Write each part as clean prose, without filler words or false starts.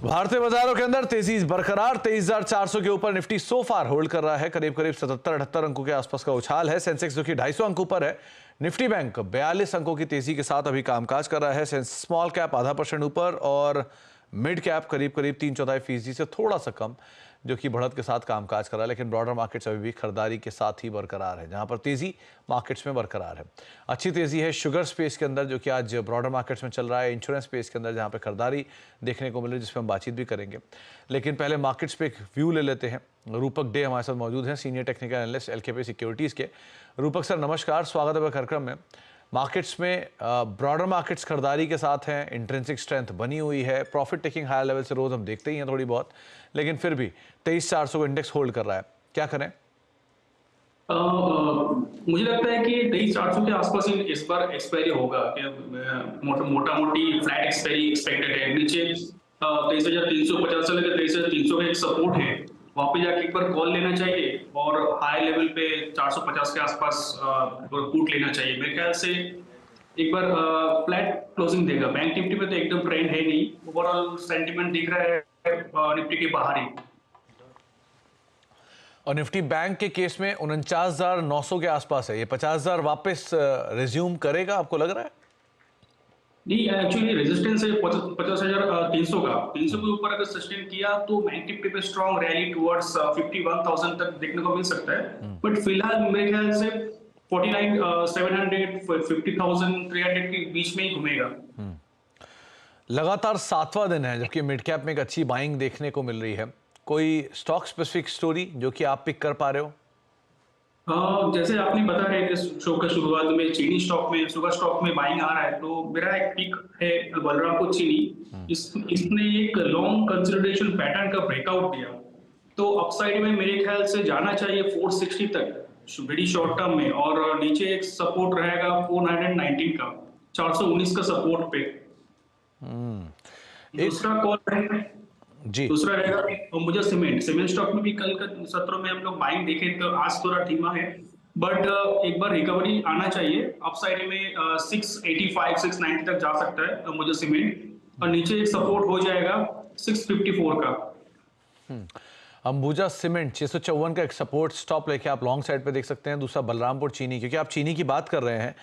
भारतीय बाजारों के अंदर तेजी बरकरार, 23,400 के ऊपर निफ्टी सो फार होल्ड कर रहा है। करीब करीब 77-78 अंकों के आसपास का उछाल है। सेंसेक्स जो कि 250 अंक ऊपर है। निफ्टी बैंक 42 अंकों की तेजी के साथ अभी कामकाज कर रहा है। स्मॉल कैप आधा % ऊपर और मिड कैप करीब करीब 3/4% से थोड़ा सा कम, जो कि बढ़त के साथ कामकाज कर रहा है। लेकिन ब्रॉडर मार्केट्स अभी भी खरीदारी के साथ ही बरकरार है, जहां पर तेजी मार्केट्स में बरकरार है। अच्छी तेजी है शुगर स्पेस के अंदर, जो कि आज ब्रॉडर मार्केट्स में चल रहा है। इंश्योरेंस स्पेस के अंदर जहां पर खरीदारी देखने को मिल रही है, जिसमें हम बातचीत भी करेंगे। लेकिन पहले मार्केट्स पे एक व्यू ले लेते हैं। रूपक डे हमारे साथ मौजूद हैं, senior technical analyst LKP securities के। रूपक सर नमस्कार, स्वागत है कार्यक्रम में। मार्केट्स में ब्रॉडर मार्केट्स खरीदारी के साथ हैं, इंट्रिंसिक स्ट्रेंथ बनी हुई है। प्रॉफिट टेकिंग हायर लेवल से रोज हम देखते ही हैं थोड़ी बहुत, लेकिन फिर भी 23,400 को इंडेक्स होल्ड कर रहा है। क्या करें? मुझे लगता है कि 23,400 के आसपास ही इस बार एक्सपायरी होगा कि मोटा मोटी फ्लैट एक्सपायरी एक्सपेक्टेड है। नीचे 23,350 से लेकर 23,300 का एक सपोर्ट है, वहां पे जाके एक बार कॉल लेना चाहिए और हाई लेवल पे 450 के आसपास पुट लेना चाहिए। मेरे ख्याल से एक बार फ्लैट क्लोजिंग देगा। बैंक निफ्टी में तो एकदम ट्रेंड है नहीं, ओवरऑल सेंटिमेंट दिख रहा है निफ्टी के बाहर ही। और निफ्टी बैंक के केस में 49,900 के आसपास है। ये 50,000 वापस रिज्यूम करेगा, आपको लग रहा है? नहीं, एक्चुअली रेजिस्टेंस है 50,300 का। 300 के ऊपर अगर सस्टेन किया तो बैंक निफ्टी पे स्ट्रॉन्ग रैली टुवर्ड्स 51,000 तक देखने को मिल सकता है। बट फिलहाल मेरे ख्याल से 49,700 50,300 के बीच में ही घूमेगा। लगातार 7वां दिन है जबकि मिड कैप में एक अच्छी बाइंग देखने को मिल रही है। कोई स्टॉक स्पेसिफिक स्टोरी जो कि आप पिक कर पा रहे हो? जैसे आपने बताया है कि शो का शुरुआत में चीनी स्टॉक में, शुगर स्टॉक में बाइंग आ रहा है, तो मेरा एक पिक है बलरामपुर चीनी। इसने एक लॉन्ग कंसोलिडेशन पैटर्न का ब्रेकआउट दिया, तो अपसाइड में मेरे ख्याल से जाना चाहिए 460 तक वेरी शॉर्ट टर्म में, और नीचे एक सपोर्ट रहेगा 419 का, 419 का सपोर्ट पे। दूसरा कॉल जी, दूसरा रहेगा मुझे सीमेंट स्टॉक में भी कल का सत्रों में हम लोग बाइंग देखे तो आज थोड़ा धीमा है, बट एक बार रिकवरी आना चाहिए। अपसाइड में 685 690 तक जा सकता है मुझे सीमेंट, और नीचे एक सपोर्ट हो जाएगा 654 का। अंबुजा सीमेंट 654 का एक सपोर्ट स्टॉप लेके आप लॉन्ग साइड पे देख सकते हैं। दूसरा बलरामपुर चीनी, क्योंकि आप चीनी की बात कर रहे हैं,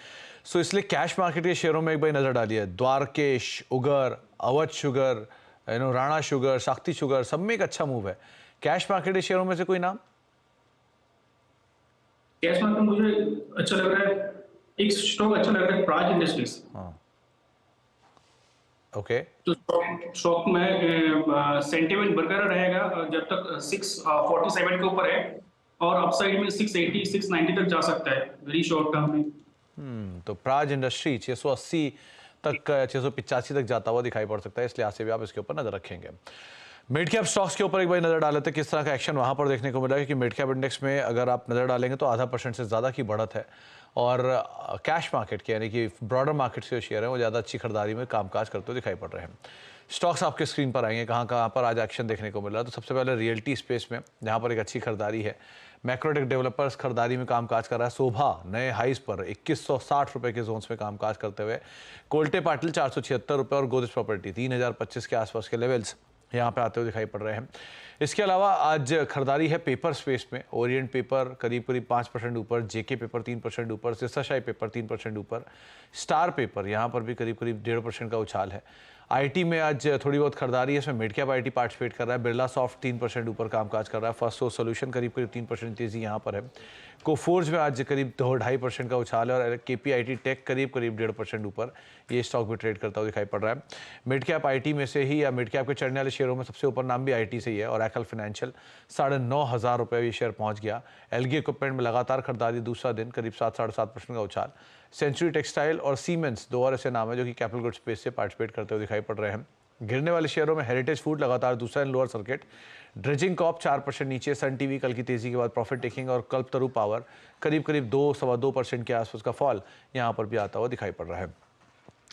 सो इसलिए कैश मार्केट के शेयरों में एक बार नजर डालिए। द्वारकेश उगर, अवध शुगर, राणा शुगर, शक्ति शुगर, सब में एक अच्छा मूव है। कैश मार्केट के शेयरों में से कोई नाम? कैश मार्केट मुझे अच्छा लग रहा है, एक स्टॉक अच्छा लग रहा है, प्राज इंडस्ट्रीज। ओके, तो स्टॉक में सेंटिमेंट बरकरार रहेगा जब तक 647 के ऊपर है, और अपसाइड में 680 690 तक जा सकता है वेरी शॉर्ट टर्म में। तो प्राज इंडस्ट्री 680 तक, 685 तक जाता हुआ दिखाई पड़ सकता है, इसलिए आज से भी आप इसके ऊपर नजर रखेंगे। मिड कैप स्टॉक्स के ऊपर एक बार नजर डाले थे, किस तरह का एक्शन वहां पर देखने को मिला, क्योंकि मिड कैप इंडेक्स में अगर आप नजर डालेंगे तो आधा % से ज़्यादा की बढ़त है। और कैश मार्केट के यानी कि ब्रॉडर मार्केट के जो शेयर हैं वो ज़्यादा अच्छी खरीदारी में कामकाज करते हुए दिखाई पड़ रहे हैं। स्टॉक्स आपके स्क्रीन पर आएंगे, कहाँ कहाँ पर आज एक्शन देखने को मिल रहा है। तो सबसे पहले रियल्टी स्पेस में जहाँ पर एक अच्छी खरीदारी है। मैक्रोटेक डेवलपर्स खरीदारी में कामकाज कर रहा है। शोभा नए हाइस पर 2160 रुपये के जोन्स में कामकाज करते हुए। कोल्टे पाटिल 476 रुपये और गोदरेज प्रॉपर्टी 3025 के आसपास के लेवल्स यहाँ पे आते हुए दिखाई पड़ रहे हैं। इसके अलावा आज खरीदारी है पेपर स्पेस में। ओरिएंट पेपर करीब करीब 5% ऊपर, जेके पेपर 3% ऊपर, सिरसाशाही पेपर 3% ऊपर, स्टार पेपर यहाँ पर भी करीब करीब 1.5% का उछाल है। आईटी में आज थोड़ी बहुत खरीदारी है, इसमें मिड कैप आईटी पार्टिसिपेट कर रहा है। बिरला सॉफ्ट 3% ऊपर कामकाज कर रहा है। फर्स्ट सोर्स सोल्यूशन करीब करीब 3% तेजी यहाँ पर है। कोफोर्ज में आज करीब 2-2.5% का उछाल है, और केपीआईटी टेक करीब करीब 1.5% ऊपर ये स्टॉक भी ट्रेड करता हुआ दिखाई पड़ रहा है। मिड कैप आईटी में से ही, या मिड कैप के चढ़ने वाले शेयरों में सबसे ऊपर नाम भी आईटी से ही है, और एकल फाइनेंशियल 9,500 रुपये ये शेयर पहुंच गया। एलगी इक्विपमेंट में लगातार खरीदारी, दूसरा दिन करीब 7-7.5% का उछाल। सेंचुरी टेक्सटाइल और सीमेंस दो और ऐसे नाम है जो कि कैपिटल गुड्स स्पेस से पार्टिसिपेट करते हुए दिखाई पड़ रहे हैं। गिरने वाले शेयरों में हेरिटेज फूड लगातार दूसरा दिन लोअर सर्किट। ड्रेजिंग कॉप 4% नीचे। सन टीवी कल की तेजी के बाद प्रॉफिट टेकिंग, और कल्पतरू पावर करीब करीब 2-2.25% के आसपास का फॉल यहाँ पर भी आता हुआ दिखाई पड़ रहा है।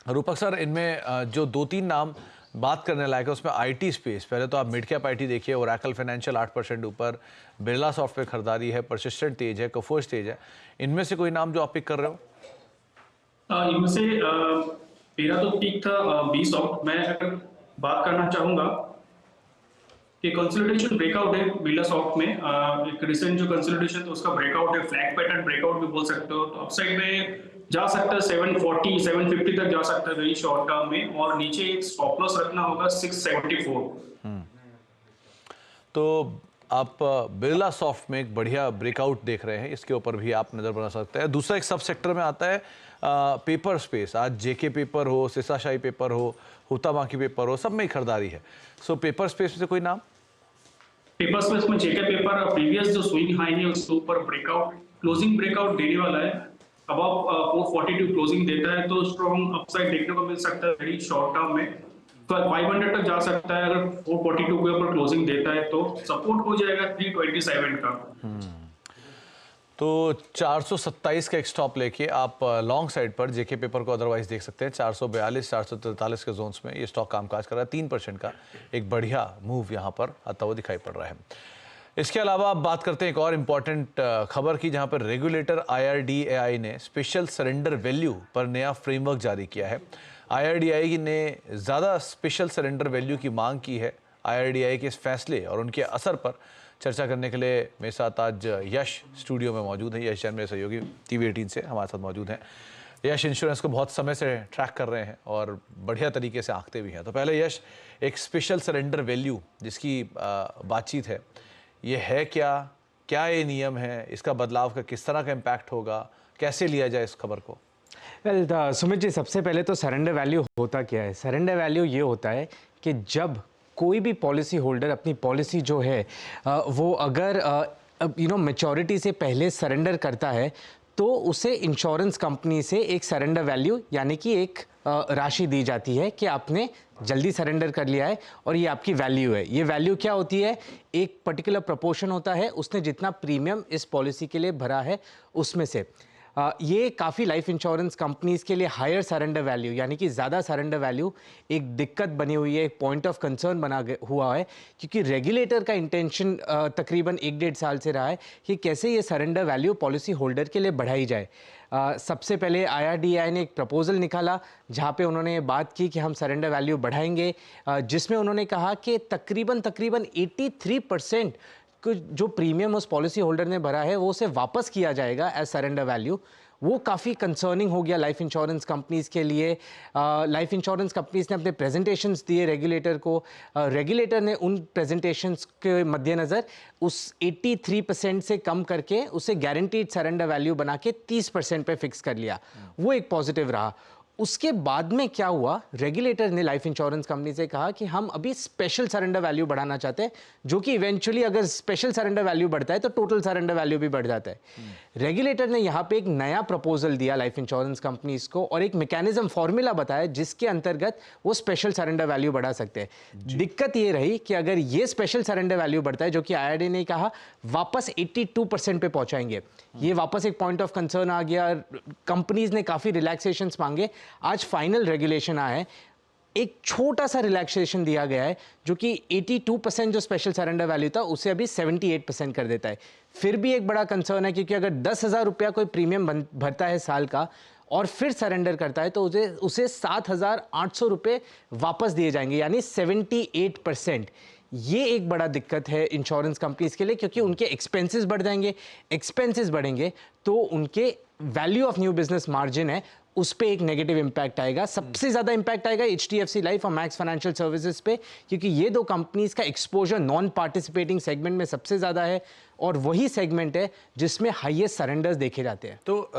रूपक सर, इनमें जो 2-3 नाम बात करने लायक है उसमें आईटी स्पेस, पहले तो आप मिड कैप आईटी देखिए। ओरेकल फाइनेंशियल 8% ऊपर, बिरला सॉफ्ट पे खरीदारी है, परसिस्टेंट तेज है, कोफोर्ज तेज है। इनमें से कोई नाम जो आप पिक कर रहे हो? इनमें से मेरा तो पिक था 20 आउट। मैं अगर बात करना चाहूंगा ये कंसोलिडेशन ब्रेकआउट है बिरला सॉफ्ट में, एक रिसेंट जो कंसोलिडेशन था उसका ब्रेकआउट है, फ्लैग पैटर्न ब्रेकआउट भी बोल सकते हो। तो अपसाइड में जा सकता है 740 750 तक जा सकता है वेरी शॉर्ट टर्म में, और नीचे एक स्टॉप लॉस रखना होगा 674। तो आप बिरला सॉफ्ट में एक बढ़िया ब्रेकआउट देख रहे हैं, इसके ऊपर भी आप नज़र बना सकते हैं। दूसरा एक सब सेक्टर में आता है पेपर स्पेस। आज जेके पेपर हो, सिसाशाही पेपर हो, हुतामाकी पेपर हो, सब में ही खरीदारी है। सो पेपर स्पेस में से कोई नाम? पेपर स्पेस में जेके पेपर प्रीवियस जो स्विंग हाई है उसके ऊपर ब्रेकआउट, क्लोजिंग ब्रेकआउट देने वाला है। अब आप 442 क्लोजिंग देता है तो स्ट्रॉन्ग अपसाइड देखने को मिल सकता है वेरी शॉर्ट टर्म में। तो 500 तक जा सकता है अगर 442 के ऊपर क्लोजिंग देता है, तो सपोर्ट हो जाएगा 327 का। तो 427 का एक स्टॉप लेके आप लॉन्ग साइड पर जेके पेपर को अदरवाइज देख सकते हैं। 442 443 के जोन्स में ये स्टॉक कामकाज कर रहा है। 3% का एक बढ़िया मूव यहाँ पर आता हुआ दिखाई पड़ रहा है। इसके अलावा आप बात करते हैं एक और इम्पॉर्टेंट खबर की, जहाँ पर रेगुलेटर IRDAI ने स्पेशल सरेंडर वैल्यू पर नया फ्रेमवर्क जारी किया है। IRDAI ने ज़्यादा स्पेशल सरेंडर वैल्यू की मांग की है। IRDAI के इस फैसले और उनके असर पर चर्चा करने के लिए मेरे साथ आज यश स्टूडियो में मौजूद है। यश जैन मेरे सहयोगी TV 18 से हमारे साथ मौजूद हैं। यश इंश्योरेंस को बहुत समय से ट्रैक कर रहे हैं और बढ़िया तरीके से आंकते भी हैं। तो पहले यश, एक स्पेशल सरेंडर वैल्यू जिसकी बातचीत है, ये है क्या ये नियम है, इसका बदलाव का किस तरह का इम्पैक्ट होगा, कैसे लिया जाए इस खबर को? वेल सुमित जी, सबसे पहले तो सरेंडर वैल्यू होता क्या है? सरेंडर वैल्यू ये होता है कि जब कोई भी पॉलिसी होल्डर अपनी पॉलिसी जो है वो अगर मैच्योरिटी से पहले सरेंडर करता है तो उसे इंश्योरेंस कंपनी से एक सरेंडर वैल्यू यानी कि एक राशि दी जाती है कि आपने जल्दी सरेंडर कर लिया है और ये आपकी वैल्यू है। ये वैल्यू क्या होती है? एक पर्टिकुलर प्रोपोर्शन होता है उसने जितना प्रीमियम इस पॉलिसी के लिए भरा है उसमें से। ये काफ़ी लाइफ इंश्योरेंस कंपनीज़ के लिए हायर सरेंडर वैल्यू यानी कि ज़्यादा सरेंडर वैल्यू एक दिक्कत बनी हुई है, एक पॉइंट ऑफ कंसर्न बना हुआ है, क्योंकि रेगुलेटर का इंटेंशन तकरीबन 1-1.5 साल से रहा है कि कैसे ये सरेंडर वैल्यू पॉलिसी होल्डर के लिए बढ़ाई जाए। सबसे पहले IRDAI ने एक प्रपोजल निकाला जहाँ पे उन्होंने ये बात की कि हम सरेंडर वैल्यू बढ़ाएंगे, जिसमें उन्होंने कहा कि तकरीबन 83% जो प्रीमियम उस पॉलिसी होल्डर ने भरा है वो उसे वापस किया जाएगा एज सरेंडर वैल्यू। वो काफ़ी कंसर्निंग हो गया लाइफ इंश्योरेंस कंपनीज़ के लिए। लाइफ इंश्योरेंस कंपनीज़ ने अपने प्रेजेंटेशंस दिए रेगुलेटर को। रेगुलेटर ने उन प्रेजेंटेशंस के मद्देनज़र उस 83% से कम करके उसे गारंटीड सरेंडर वैल्यू बना के 30% पे फिक्स कर लिया। वो एक पॉजिटिव रहा। उसके बाद में क्या हुआ? रेगुलेटर ने लाइफ इंश्योरेंस कंपनी से कहा कि हम अभी स्पेशल सरेंडर वैल्यू बढ़ाना चाहते हैं, जो कि इवेंचुअली अगर स्पेशल सरेंडर वैल्यू बढ़ता है तो टोटल सरेंडर वैल्यू भी बढ़ जाता है। रेगुलेटर ने यहाँ पे एक नया प्रपोजल दिया लाइफ इंश्योरेंस कंपनीज को और एक मैकेनिज्म फॉर्मूला बताया जिसके अंतर्गत वो स्पेशल सरेंडर वैल्यू बढ़ा सकते हैं। दिक्कत ये रही कि अगर ये स्पेशल सरेंडर वैल्यू बढ़ता है, जो कि IRDAI ने कहा वापस 82% पे पहुंचाएंगे, ये वापस एक पॉइंट ऑफ कंसर्न आ गया। कंपनीज ने काफ़ी रिलैक्सेशंस मांगे। आज फाइनल रेगुलेशन आया है, एक छोटा सा रिलैक्सेशन दिया गया है जो कि 82% जो स्पेशल सरेंडर वैल्यू था उसे अभी 78% कर देता है। फिर भी एक बड़ा कंसर्न है क्योंकि अगर 10,000 रुपया कोई प्रीमियम भरता है साल का और फिर सरेंडर करता है तो उसे 7,800 रुपये वापस दिए जाएंगे, यानी 78%। ये एक बड़ा दिक्कत है इंश्योरेंस कंपनीज के लिए क्योंकि उनके एक्सपेंसेस बढ़ जाएंगे। एक्सपेंसेस बढ़ेंगे तो उनके value of new business margin है उस पर एक नेगेटिव इंपैक्ट आएगा। सबसे ज़्यादा इंपैक्ट आएगा HDFC लाइफ और मैक्स फाइनेंशियल सर्विसेज पे, क्योंकि ये दो कंपनीज का एक्सपोजर नॉन पार्टिसिपेटिंग सेगमेंट में सबसे ज़्यादा है और वही सेगमेंट है जिसमें हाईएस्ट सरेंडर्स देखे जाते हैं। तो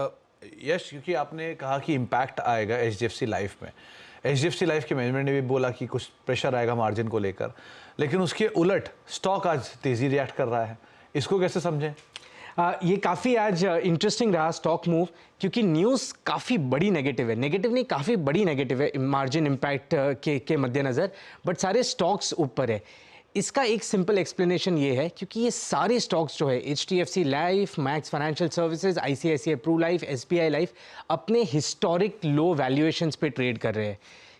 यश, क्योंकि आपने कहा कि इम्पैक्ट आएगा HDFC लाइफ में, HDFC लाइफ के मैनेजमेंट ने भी बोला कि कुछ प्रेशर आएगा मार्जिन को लेकर, लेकिन उसके उलट स्टॉक आज तेज़ी रिएक्ट कर रहा है, इसको कैसे समझें? ये काफ़ी आज इंटरेस्टिंग रहा स्टॉक मूव, क्योंकि न्यूज़ काफ़ी बड़ी नेगेटिव है। नेगेटिव नहीं, काफ़ी बड़ी नेगेटिव है मार्जिन इम्पैक्ट के मद्देनज़र, बट सारे स्टॉक्स ऊपर है। इसका एक सिंपल एक्सप्लेनेशन ये है क्योंकि ये सारे स्टॉक्स जो है HDFC Life, Max Financial Services, ICICI Pru Life, SBI Life अपने हिस्टोरिक लो वैल्यूएशंस पे ट्रेड कर रहे हैं।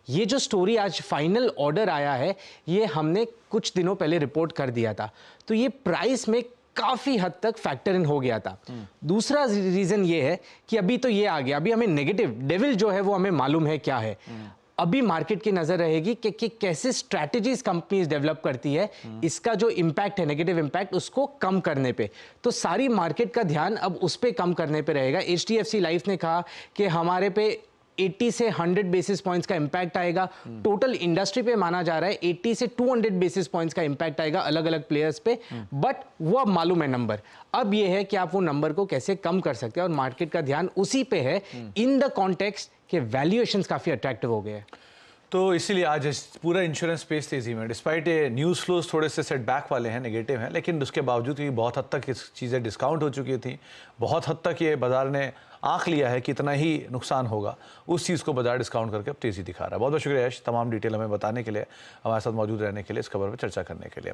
ये जो स्टोरी आज फाइनल ऑर्डर आया है ये हमने कुछ दिनों पहले रिपोर्ट कर दिया था, तो ये प्राइस में काफ़ी हद तक फैक्टर इन हो गया था। दूसरा रीज़न ये है कि अभी तो ये आ गया, अभी हमें नेगेटिव डेविल जो है वो हमें मालूम है क्या है। अभी मार्केट की नजर रहेगी कि कैसे स्ट्रैटेजीज कंपनीज डेवलप करती है, इसका जो इम्पैक्ट है, नेगेटिव इम्पैक्ट, उसको कम करने पे। तो सारी मार्केट का ध्यान अब उस पे कम करने पे रहेगा। HDFC लाइफ ने कहा कि हमारे पे 80 से 100 बेसिस पॉइंट्स का इंपैक्ट आएगा। टोटल इंडस्ट्री पे माना जा रहा है 80 से 200 बेसिस पॉइंट्स का इंपैक्ट आएगा अलग अलग प्लेयर्स पे, बट वो अब मालूम है नंबर। अब ये है कि आप वो नंबर को कैसे कम कर सकते हैं, और मार्केट का ध्यान उसी पे है इन द कॉन्टेक्स्ट के वैल्यूएशंस काफी अट्रैक्टिव हो गए हैं। तो इसीलिए आज इस पूरा इंश्योरेंस स्पेस तेजी में, डिस्पाइट ये न्यूज़ फ्लोज थोड़े से सेटबैक वाले हैं, नेगेटिव हैं, लेकिन उसके बावजूद भी बहुत हद तक इस चीज़ें डिस्काउंट हो चुकी थी। बहुत हद तक ये बाजार ने आंक लिया है कि इतना ही नुकसान होगा, उस चीज़ को बाजार डिस्काउंट करके अब तेज़ी दिखा रहा है। बहुत बहुत शुक्रिया यश, तमाम डिटेल हमें बताने के लिए, हमारे साथ मौजूद रहने के लिए, इस खबर पर चर्चा करने के लिए।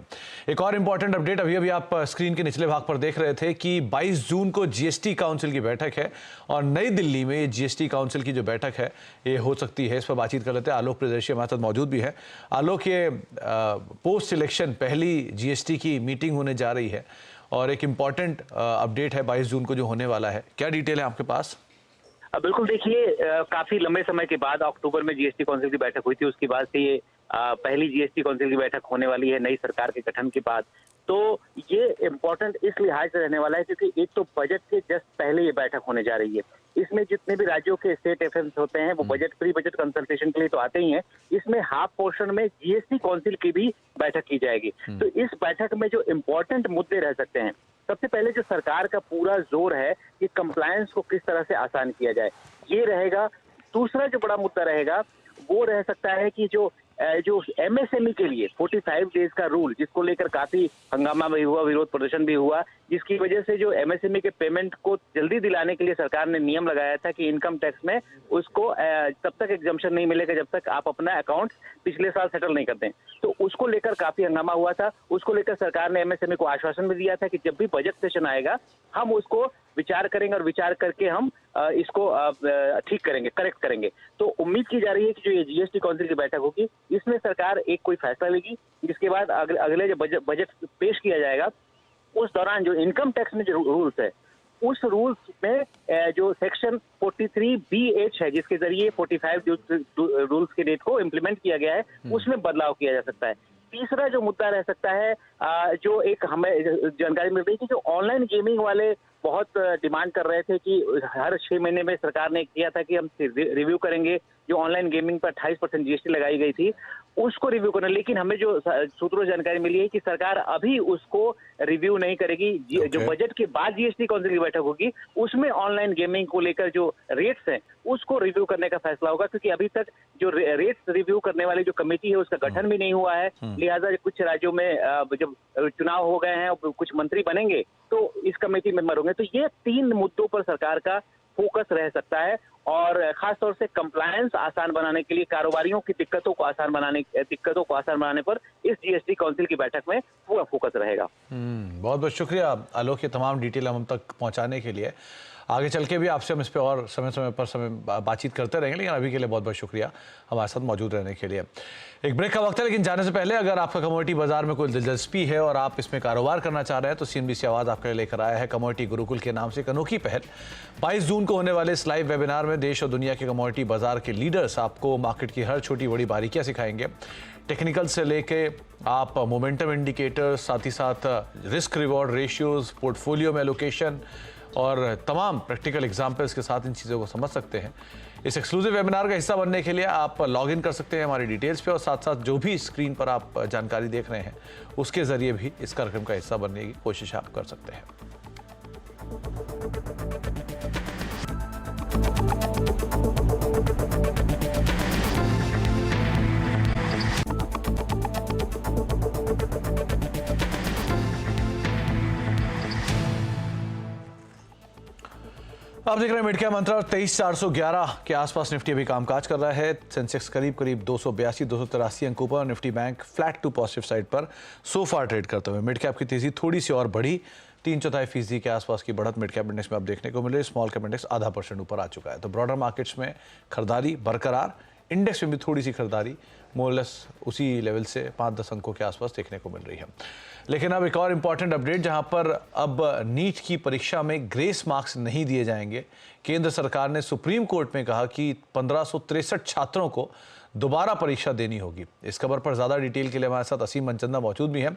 एक और इंपॉर्टेंट अपडेट, अभी आप स्क्रीन के निचले भाग पर देख रहे थे कि 22 जून को GST काउंसिल की बैठक है, और नई दिल्ली में ये GST काउंसिल की जो बैठक है ये हो सकती है। इस पर बातचीत कर लेते हैं। आलोक प्रियदर्शी हमारे साथ मौजूद भी है। आलोक, ये पोस्ट इलेक्शन पहली GST की मीटिंग होने जा रही है, और एक इम्पॉर्टेंट अपडेट है 22 जून को जो होने वाला है, क्या डिटेल है आपके पास? बिल्कुल, देखिए काफी लंबे समय के बाद अक्टूबर में GST काउंसिल की बैठक हुई थी, उसके बाद से ये पहली GST काउंसिल की बैठक होने वाली है नई सरकार के गठन के बाद। तो ये इम्पोर्टेंट इस लिहाज से रहने वाला है क्योंकि एक तो बजट के जस्ट पहले ये बैठक होने जा रही है। इसमें जितने भी राज्यों के स्टेट एफएम्स होते हैं वो बजट प्री बजट कंसल्टेशन के लिए तो आते ही हैं, इसमें हाफ पोर्शन में GST काउंसिल की भी बैठक की जाएगी। तो इस बैठक में जो इम्पोर्टेंट मुद्दे रह सकते हैं, सबसे पहले जो सरकार का पूरा जोर है कि कंप्लायंस को किस तरह से आसान किया जाए, ये रहेगा। दूसरा जो बड़ा मुद्दा रहेगा वो रह सकता है कि जो MSME के लिए 45 डेज का रूल, जिसको लेकर काफी हंगामा भी हुआ, विरोध प्रदर्शन भी हुआ, जिसकी वजह से जो MSME के पेमेंट को जल्दी दिलाने के लिए सरकार ने नियम लगाया था कि इनकम टैक्स में उसको तब तक एग्जम्पशन नहीं मिलेगा जब तक आप अपना अकाउंट पिछले साल सेटल नहीं करते। तो उसको लेकर काफी हंगामा हुआ था। उसको लेकर सरकार ने MSME को आश्वासन भी दिया था कि जब भी बजट सेशन आएगा हम उसको विचार करेंगे और विचार करके हम इसको ठीक करेंगे, करेक्ट करेंगे। तो उम्मीद की जा रही है कि जो ये GST काउंसिल की बैठक होगी इसमें सरकार एक कोई फैसला लेगी, जिसके बाद अगले जो बजट पेश किया जाएगा उस दौरान जो इनकम टैक्स में जो रूल्स है, उस रूल्स में जो सेक्शन 43BH है, जिसके जरिए 45 रूल्स के डेट को इम्प्लीमेंट किया गया है, उसमें बदलाव किया जा सकता है। तीसरा जो मुद्दा रह सकता है, जो एक हमें जानकारी मिल रही थी, जो ऑनलाइन गेमिंग वाले बहुत डिमांड कर रहे थे कि हर 6 महीने में सरकार ने किया था कि हम रिव्यू करेंगे, जो ऑनलाइन गेमिंग पर 28% GST लगाई गई थी उसको रिव्यू करना। लेकिन हमें जो सूत्रों से जानकारी मिली है कि सरकार अभी उसको रिव्यू नहीं करेगी। जो बजट के बाद GST काउंसिल की बैठक होगी उसमें ऑनलाइन गेमिंग को लेकर जो रेट्स हैं उसको रिव्यू करने का फैसला होगा, क्योंकि अभी तक जो रेट्स रिव्यू करने वाली जो कमेटी है उसका गठन भी नहीं हुआ है। लिहाजा कुछ राज्यों में जब चुनाव हो गए हैं और कुछ मंत्री बनेंगे तो इस कमेटी मेंबर होंगे। तो ये 3 मुद्दों पर सरकार का फोकस रह सकता है, और खासतौर से कंप्लायंस आसान बनाने के लिए, कारोबारियों की दिक्कतों को आसान बनाने पर इस GST काउंसिल की बैठक में पूरा फोकस रहेगा। बहुत बहुत शुक्रिया आलोक, ये तमाम डिटेल हम तक पहुंचाने के लिए। आगे चल के भी आपसे हम इस पर और समय पर बातचीत करते रहेंगे, लेकिन अभी के लिए बहुत बहुत शुक्रिया हमारे साथ मौजूद रहने के लिए। एक ब्रेक का वक्त है, लेकिन जाने से पहले अगर आपका कमोडिटी बाजार में कोई दिलचस्पी है और आप इसमें कारोबार करना चाह रहे हैं तो CNBC आवाज़ आपके लिए लेकर आया है कमोडिटी गुरुकुल के नाम से एक अनोखी पहल। 22 जून को होने वाले इस लाइव वेबिनार में देश और दुनिया के कमोडिटी बाजार के लीडर्स आपको मार्केट की हर छोटी बड़ी बारीकियां सिखाएंगे। टेक्निकल से लेके आप मोमेंटम इंडिकेटर्स, साथ ही साथ रिस्क रिवॉर्ड रेशियोज, पोर्टफोलियो में एलोकेशन और तमाम प्रैक्टिकल एग्जाम्पल्स के साथ इन चीज़ों को समझ सकते हैं। इस एक्सक्लूसिव वेबिनार का हिस्सा बनने के लिए आप लॉग इन कर सकते हैं हमारी डिटेल्स पे, और साथ साथ जो भी स्क्रीन पर आप जानकारी देख रहे हैं उसके ज़रिए भी इस कार्यक्रम का हिस्सा बनने की कोशिश आप कर सकते हैं। आप देख रहे हैं मिड कैप मंत्रा, और 23,411 के आसपास निफ्टी अभी कामकाज कर रहा है। सेंसेक्स करीब 282-283 अंकों पर, Nifty Bank flat to positive side पर सोफा ट्रेड करते हुए। मिड कैप की तेजी थोड़ी सी और बढ़ी, 3/4% के आसपास की बढ़त मिड कैप इंडेक्स में आप देखने को मिल रही है। स्मॉल कैप इंडेक्स 0.5% ऊपर आ चुका है। तो ब्रॉडर मार्केट्स में खरीदारी बरकरार, इंडेक्स में भी थोड़ी सी खरीदारी मोरलेस उसी लेवल से 5-10 अंकों के आसपास देखने को मिल रही है। लेकिन अब एक और इम्पॉर्टेंट अपडेट, जहां पर अब नीट की परीक्षा में ग्रेस मार्क्स नहीं दिए जाएंगे। केंद्र सरकार ने सुप्रीम कोर्ट में कहा कि 1563 छात्रों को दोबारा परीक्षा देनी होगी। इस खबर पर ज़्यादा डिटेल के लिए हमारे साथ असीम मनचंदा मौजूद भी हैं।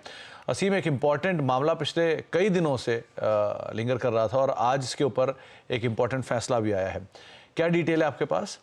असीम, एक इम्पॉर्टेंट मामला पिछले कई दिनों से लिंगर कर रहा था और आज इसके ऊपर एक इम्पॉर्टेंट फैसला भी आया है। क्या डिटेल है आपके पास?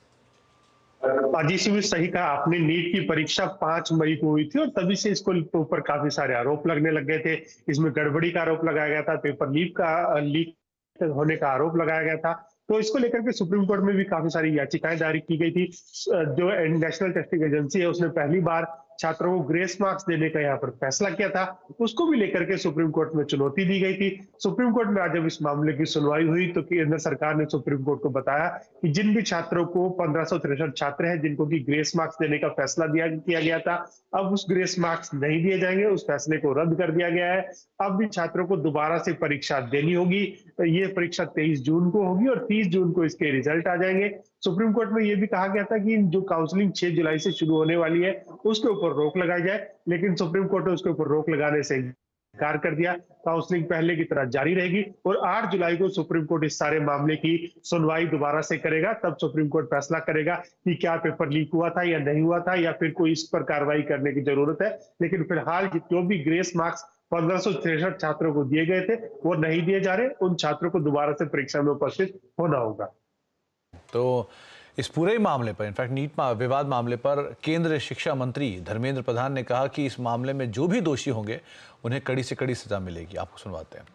जी भी सही कहा आपने। नीट की परीक्षा 5 मई को हुई थी और तभी से इसको ऊपर काफी सारे आरोप लगने लग गए थे। इसमें गड़बड़ी का आरोप लगाया गया था, पेपर लीक होने का आरोप लगाया गया था। तो इसको लेकर के सुप्रीम कोर्ट में भी काफी सारी याचिकाएं दायर की गई थी। जो नेशनल टेस्टिंग एजेंसी है उसने पहली बार छात्रों को ग्रेस मार्क्स देने का यहाँ पर फैसला किया था, उसको भी लेकर के सुप्रीम कोर्ट में चुनौती दी गई थी। सुप्रीम कोर्ट में आज जब इस मामले की सुनवाई हुई तो केंद्र सरकार ने सुप्रीम कोर्ट को बताया कि जिन भी छात्रों को 1563 छात्र हैं जिनको की ग्रेस मार्क्स देने का फैसला किया गया था, अब उस ग्रेस मार्क्स नहीं दिए जाएंगे, उस फैसले को रद्द कर दिया गया है। अब भी छात्रों को दोबारा से परीक्षा देनी होगी। ये परीक्षा 23 जून को होगी और 30 जून को इसके रिजल्ट आ जाएंगे। सुप्रीम कोर्ट में यह भी कहा गया था कि जो काउंसलिंग 6 जुलाई से शुरू होने वाली है उसके ऊपर रोक लगाई जाए, लेकिन सुप्रीम कोर्ट ने उसके ऊपर रोक लगाने से इनकार कर दिया। काउंसलिंग पहले की तरह जारी रहेगी और 8 जुलाई को सुप्रीम कोर्ट इस सारे मामले की सुनवाई दोबारा से करेगा। तब सुप्रीम कोर्ट फैसला करेगा कि क्या पेपर लीक हुआ था या नहीं हुआ था या फिर कोई इस पर कार्रवाई करने की जरूरत है। लेकिन फिलहाल जो भी ग्रेस मार्क्स 1563 छात्रों को दिए गए थे वो नहीं दिए जा रहे। उन छात्रों को दोबारा से परीक्षा में उपस्थित होना होगा। तो इस पूरे मामले पर, इनफैक्ट नीट विवाद मामले पर केंद्रीय शिक्षा मंत्री धर्मेंद्र प्रधान ने कहा कि इस मामले में जो भी दोषी होंगे उन्हें कड़ी से कड़ी सजा मिलेगी। आपको सुनवाते हैं।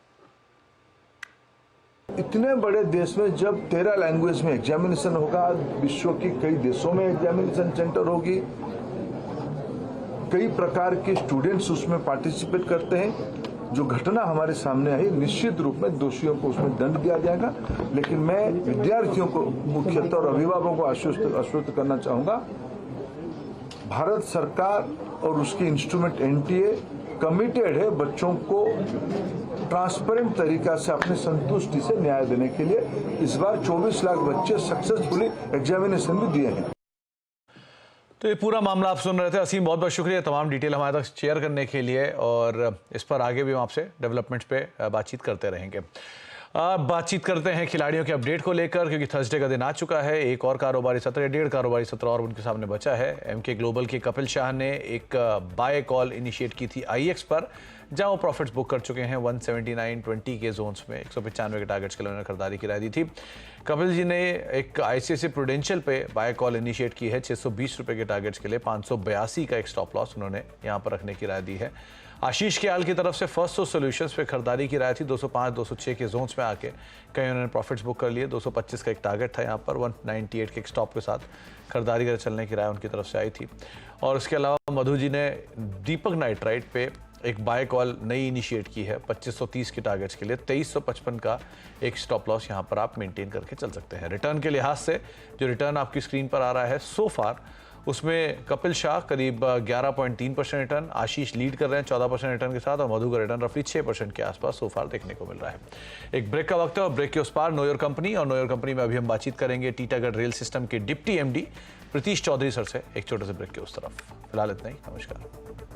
इतने बड़े देश में जब 13 लैंग्वेज में एग्जामिनेशन होगा, विश्व के कई देशों में एग्जामिनेशन सेंटर होगी, कई प्रकार के स्टूडेंट्स उसमें पार्टिसिपेट करते हैं। जो घटना हमारे सामने आई, निश्चित रूप में दोषियों को उसमें दंड दिया जाएगा। लेकिन मैं विद्यार्थियों को मुख्यतः और अभिभावकों को आश्वस्त करना चाहूंगा, भारत सरकार और उसके इंस्ट्रूमेंट एनटीए कमिटेड है बच्चों को ट्रांसपेरेंट तरीका से अपनी संतुष्टि से न्याय देने के लिए। इस बार 24 लाख बच्चे सक्सेसफुली एग्जामिनेशन भी दिए हैं। तो ये पूरा मामला आप सुन रहे थे। असीम, बहुत बहुत शुक्रिया तमाम डिटेल हमारे तक शेयर करने के लिए और इस पर आगे भी हम आपसे डेवलपमेंट्स पे बातचीत करते रहेंगे। बातचीत करते हैं खिलाड़ियों के अपडेट को लेकर, क्योंकि थर्सडे का दिन आ चुका है। एक और कारोबारी सत्र, 1.5 कारोबारी सत्र और उनके सामने बचा है। एमके ग्लोबल के कपिल शाह ने एक बाय कॉल इनिशिएट की थी आईएक्स पर, जहां वो प्रॉफिट्स बुक कर चुके हैं 179.20 के जोन्स में। 195 के टारगेट्स के लिए उन्होंने खरीदारी की राय दी थी। कपिल जी ने एक आईसीआईसीआई प्रूडेंशियल पे बाय कॉल इनिशिएट की है 620 रुपए के टारगेट्स के लिए। 582 का एक स्टॉप लॉस उन्होंने यहां पर रखने की राय दी है। आशीष केआल की तरफ से फर्स्ट सॉल्यूशंस पे खरीदारी की राय थी 205-206 के जोन्स में आके। कहीं उन्होंने प्रॉफिट्स बुक कर लिए। 225 का एक टारगेट था यहाँ पर, 198 के एक स्टॉप के साथ खरीदारी कर चलने की राय उनकी तरफ से आई थी। और उसके अलावा मधु जी ने दीपक नाइट्राइट पे एक बाय कॉल नई इनिशिएट की है 2530 के टारगेट्स के लिए। 2355 का एक स्टॉप लॉस यहाँ पर आप मेंटेन करके चल सकते हैं। रिटर्न के लिहाज से जो रिटर्न आपकी स्क्रीन पर आ रहा है सो फार, उसमें कपिल शाह करीब 11.3% रिटर्न, आशीष लीड कर रहे हैं 14% रिटर्न के साथ और मधु का रिटर्न रफली 6% के आसपास सो फार देखने को मिल रहा है। एक ब्रेक का वक्त है और ब्रेक के उस पार नो योर कंपनी, और नो योर कंपनी में अभी हम बातचीत करेंगे टीटागढ़ रेल सिस्टम के deputy MD Pritish Chowdhury sir से एक छोटे से ब्रेक के उस तरफ। फिलहाल इतना ही, नमस्कार।